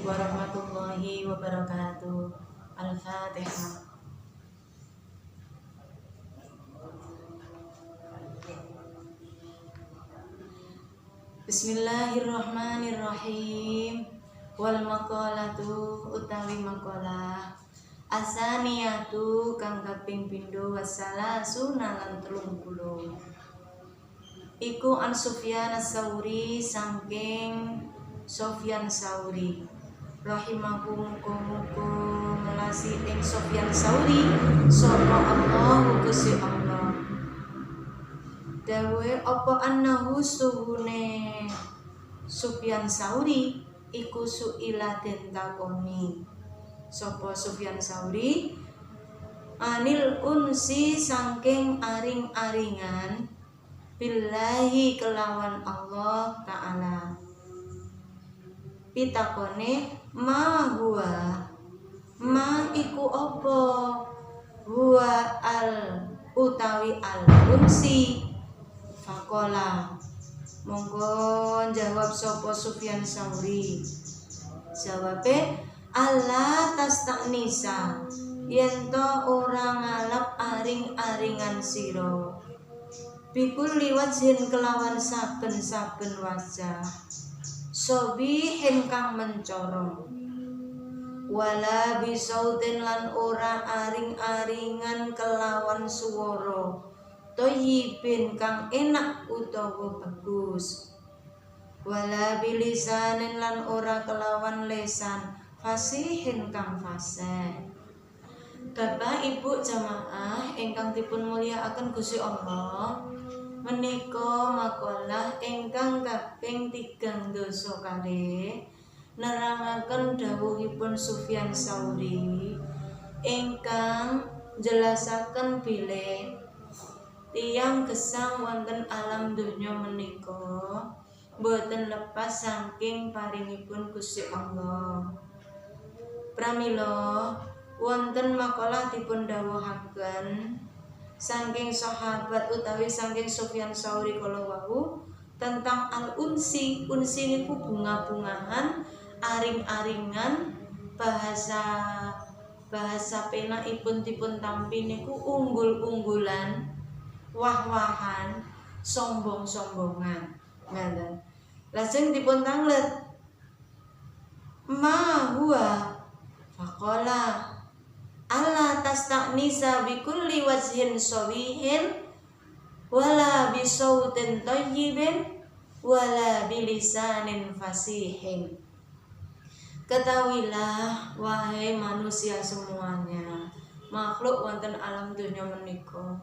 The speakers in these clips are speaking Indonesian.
warahmatullahi wabarakatuh. Al-Fatihah. Bismillahirrahmanirrahim. Wal maqalatu utawi maqalah asaniyatu kang kaping pindho wasalasuna lan 30. Iku an Sufyan as-Sauri saking Sufyan Sauri rahimakummuga ngelasi ing Sufyan Sauri sapa Allah Gusti Allah. Dawe apa annahu suhune Sufyan Sauri iku suila den takoni sapa Sufyan Sauri anil unsi saking aring-aringan billahi kelawan Allah Ta'ala. Pitakone ma huwa ma iku apa huwa al utawi al unsi. Fakola monggo jawab sapa Sufyan Sauri. Jawabe Allah tastaknisa yen to ora ngalap aring-aringan sira bikul liwajhin kelawan saben-saben wajah sobihin kang mencorong wala bisautin lan ora aring-aringan kelawan swara thayyibin kang enak utawa bagus wala bilisanin lan ora kelawan lesan fasihin kang fasih. Bapak Ibu jamaah ingkang dipun mulyakaken Gusti Allah, menika makalah ingkang kaping 32 kalih nerangaken dawuhipun Sufyan Sauri ingkang jelasaken bilih tiyang gesang wonten alam donya menika boten lepas saking paringipun Gusti Allah. Pramila wonten makalah dipun dawuhaken saking sahabat utawi saking Sufyan Sauri kala wau tentang al-unsi. Unsi niku bunga-bungahan, aring-aringan, bahasa penakipun dipun tampi niku unggul-unggulan, wah-wahan, sombong-sombongan. Ngaten. Lajeng dipun tanglet ma huwa faqala Allah tastaknisa bikulli wajhin sawihin wala bisautin thayyibin wala bilisanin fasihin. Ketahuilah wahai manusia semuanya, makhluk wonten alam dunia menika,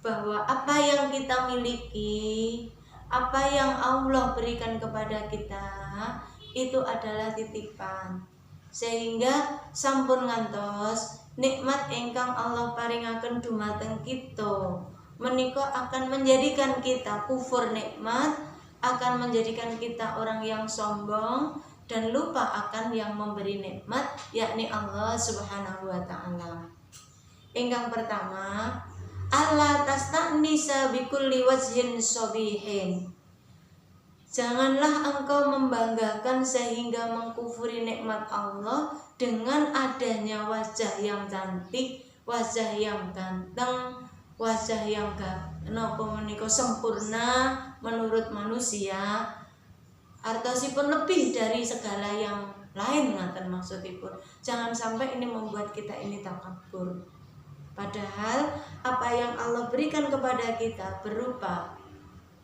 bahwa apa yang kita miliki, apa yang Allah berikan kepada kita itu adalah titipan, sehingga sampun ngantos nikmat ingkang Allah paringaken dumateng kita menika akan menjadikan kita kufur nikmat, akan menjadikan kita orang yang sombong dan lupa akan yang memberi nikmat, yakni Allah Subhanahu wa Ta'ala. Ingkang pertama, Allah tastaknisa bikulli wajhin sabihin. Janganlah engkau membanggakan sehingga mengkufuri nikmat Allah dengan adanya wajah yang cantik, wajah yang ganteng, wajah yang sempurna menurut manusia, artosipun lebih dari segala yang lain ngaten maksudipun. Jangan sampai ini membuat kita ini takabur. Padahal apa yang Allah berikan kepada kita berupa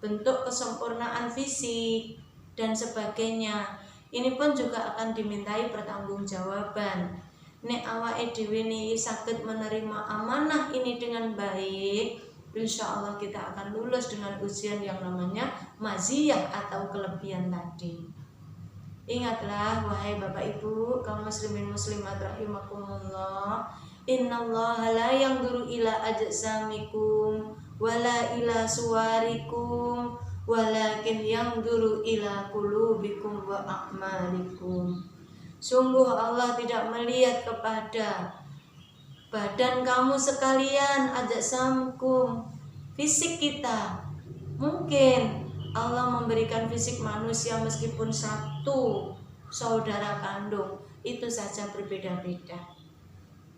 bentuk kesempurnaan fisik dan sebagainya, ini pun juga akan dimintai pertanggungjawaban. Nek awake dhewe niki saged menerima amanah ini dengan baik, insya Allah kita akan lulus dengan ujian yang namanya maziyah atau kelebihan tadi. Ingatlah wahai Bapak Ibu kaum muslimin muslimat rahimakumullah, innallaha la yanzuru ila ajsamikum wala ila suwarikum walakin yanzuru ila qulubikum wa a'malikum. Sungguh Allah tidak melihat kepada badan kamu sekalian, ajsamkum, fisik kita. Mungkin Allah memberikan fisik manusia meskipun satu, saudara kandung itu saja berbeda-beda.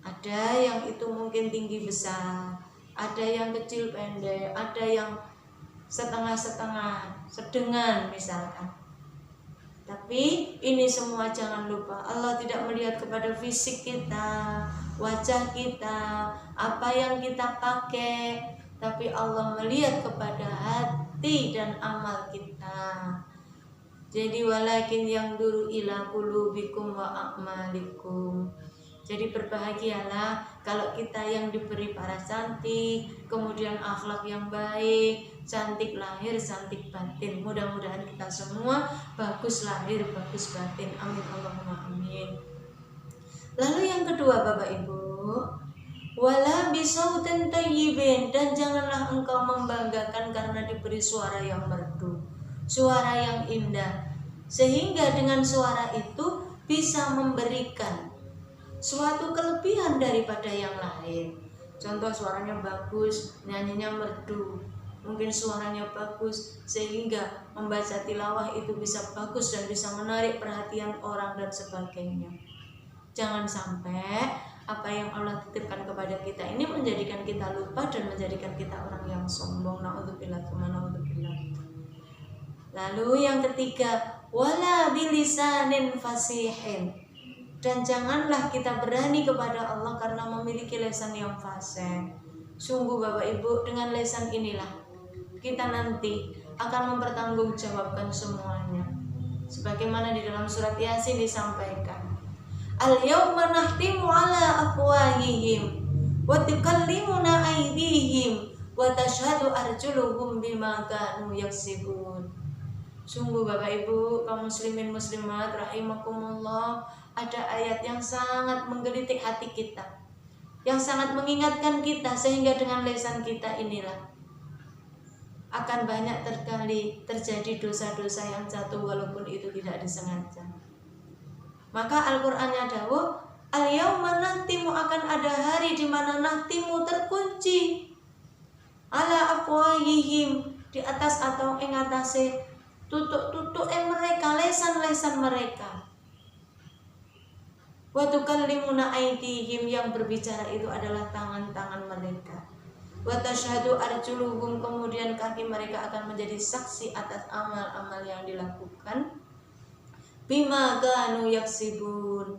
Ada yang itu mungkin tinggi besar, ada yang kecil pendek, ada yang setengah-setengah, sedengan misalkan. Tapi ini semua jangan lupa, Allah tidak melihat kepada fisik kita, wajah kita, apa yang kita pakai, tapi Allah melihat kepada hati dan amal kita. Jadi walakin yang dulu ila qulubikum wa a'malikum. Jadi berbahagialah kalau kita yang diberi para cantik, kemudian akhlak yang baik, cantik lahir, cantik batin. Mudah-mudahan kita semua bagus lahir, bagus batin. Amin Allahumma amin. Lalu yang kedua Bapak Ibu, wala bisautin thayyibin, dan janganlah engkau membanggakan karena diberi suara yang merdu, suara yang indah, sehingga dengan suara itu bisa memberikan suatu kelebihan daripada yang lain. Contoh suaranya bagus, nyanyinya merdu, mungkin suaranya bagus sehingga membaca tilawah itu bisa bagus dan bisa menarik perhatian orang dan sebagainya. Jangan sampai apa yang Allah titipkan kepada kita ini menjadikan kita lupa dan menjadikan kita orang yang sombong. Na'udzubillah. Lalu yang ketiga, wala bilisanin fasihin, dan janganlah kita berani kepada Allah karena memiliki lisan yang fasih. Sungguh Bapak Ibu, dengan lisan inilah kita nanti akan mempertanggungjawabkan semuanya. Sebagaimana di dalam surat Yasin disampaikan, al-yawma nahtimu ala afwahihim wa tukallimuna aydihim wa tashhadu arjuluhum bima kanu yaksibun. Sungguh Bapak Ibu, kaum muslimin muslimat rahimakumullah, ada ayat yang sangat menggelitik hati kita, yang sangat mengingatkan kita, sehingga dengan lisan kita inilah akan banyak terkali terjadi dosa-dosa yang jatuh walaupun itu tidak disengaja. Maka Al-Qur'annya dawuh, al-yauma nahtimu, akan ada hari di mana nahtimu terkunci, ala afwahihim, di atas atau ing atase tutuk-tutuk mereka, lesan-lesan mereka. Wa tukallimuna aydihim, yang berbicara itu adalah tangan-tangan mereka. Wa tashhadu arjuluhum, kemudian kaki mereka akan menjadi saksi atas amal-amal yang dilakukan. Bima kanu yaksibun,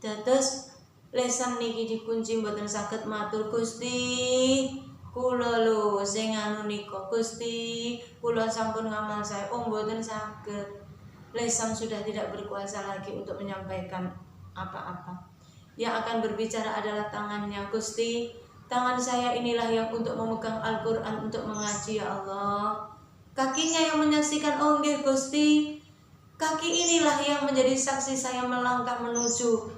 dados lesan niki dikunci mboten saged matur Gusti, kula lho sing anu nika Gusti, kula sampun ngamal saya. Mboten saged. Lesan sudah tidak berkuasa lagi untuk menyampaikan apa-apa. Yang akan berbicara adalah tangannya. Gusti, tangan saya inilah yang untuk memegang Al-Qur'an, untuk mengaji ya Allah. Kakinya yang menyaksikan, oh nggih Gusti. Kaki inilah yang menjadi saksi saya melangkah menuju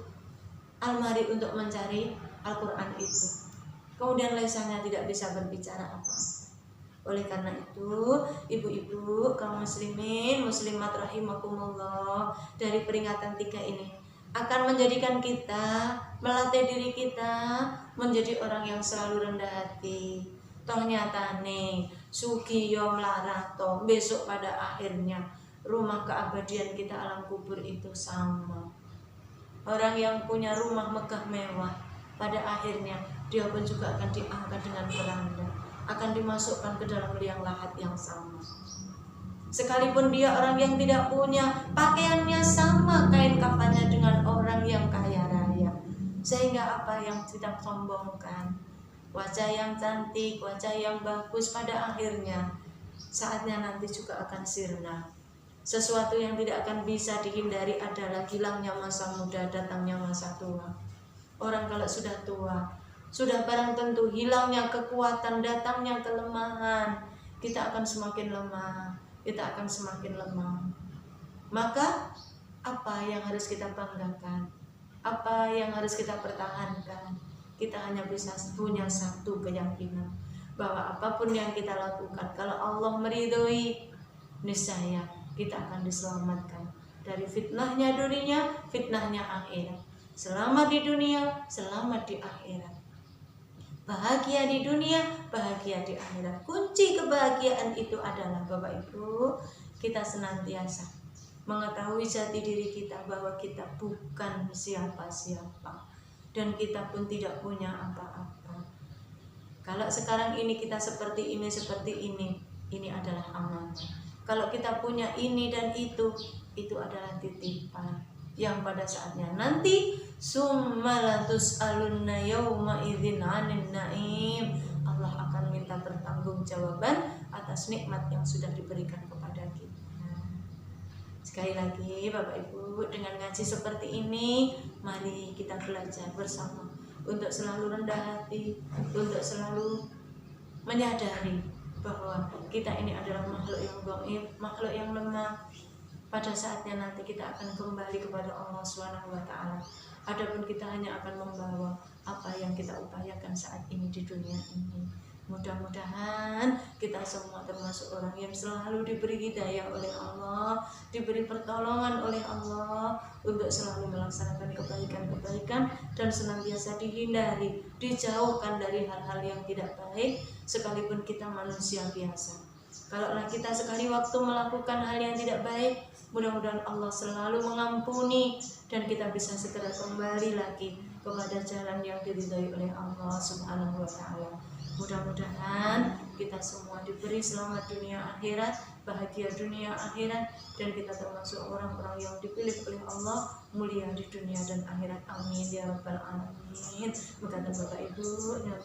almari untuk mencari Al-Qur'an itu. Kemudian lesannya tidak bisa berbicara apa-apa. Oleh karena itu, ibu-ibu, kaum muslimin, muslimat rahimakumullah, dari peringatan 3 ini akan menjadikan kita, melatih diri kita menjadi orang yang selalu rendah hati. Toh nyatane sugiyo mlarato, besok pada akhirnya rumah keabadian kita alam kubur itu sama. Orang yang punya rumah megah mewah, pada akhirnya dia pun juga akan diangkat dengan beranda, akan dimasukkan ke dalam liang lahat yang sama. Sekalipun dia orang yang tidak punya, pakaiannya sama kain kafannya dengan orang yang kaya raya. Sehingga apa yang kita sombongkan, wajah yang cantik, wajah yang bagus, pada akhirnya saatnya nanti juga akan sirna. Sesuatu yang tidak akan bisa dihindari adalah hilangnya masa muda, datangnya masa tua. Orang kalau sudah tua, sudah barang tentu hilangnya kekuatan, datangnya kelemahan. Kita akan semakin lemah, kita akan semakin lemah. Maka apa yang harus kita banggakan? Apa yang harus kita pertahankan? Kita hanya bisa punya satu keyakinan, bahwa apapun yang kita lakukan, kalau Allah meridhoi, niscaya kita akan diselamatkan dari fitnahnya dunia, fitnahnya akhirat. Selamat di dunia, selamat di akhirat. Bahagia di dunia, bahagia di akhirat. Kunci kebahagiaan itu adalah Bapak Ibu, kita senantiasa mengetahui jati diri kita bahwa kita bukan siapa-siapa dan kita pun tidak punya apa-apa. Kalau sekarang ini kita seperti ini adalah amanah. Kalau kita punya ini dan itu adalah titipan yang pada saatnya nanti summalatus alunna yauma idzin 'anin na'im, Allah akan minta pertanggungjawaban atas nikmat yang sudah diberikan kepada kita. Sekali lagi Bapak Ibu, dengan ngaji seperti ini mari kita belajar bersama untuk selalu rendah hati, untuk selalu menyadari bahwa kita ini adalah makhluk yang dhaif, makhluk yang lemah. Pada saatnya nanti kita akan kembali kepada Allah Subhanahu wa taala. Adapun kita hanya akan membawa apa yang kita upayakan saat ini di dunia ini. Mudah-mudahan kita semua termasuk orang yang selalu diberi hidayah oleh Allah, diberi pertolongan oleh Allah untuk selalu melaksanakan kebaikan-kebaikan dan senantiasa dihindari, dijauhkan dari hal-hal yang tidak baik sekalipun kita manusia biasa. Kalaulah kita sekali waktu melakukan hal yang tidak baik, mudah-mudahan Allah selalu mengampuni dan kita bisa segera kembali lagi kepada jalan yang diridhai oleh Allah Subhanahu wa taala. Mudah-mudahan kita semua diberi selamat dunia akhirat, bahagia dunia akhirat, dan kita termasuk orang-orang yang dipilih oleh Allah mulia di dunia dan akhirat. Amin ya rabbal alamin. Berkata Bapak Ibu yang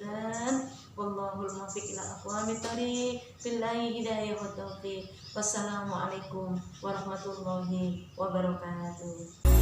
dan wallahul muwaffiq ila aqwamit thoriq, billahi hidayah wa taufiq. Wassalamualaikum warahmatullahi wabarakatuh.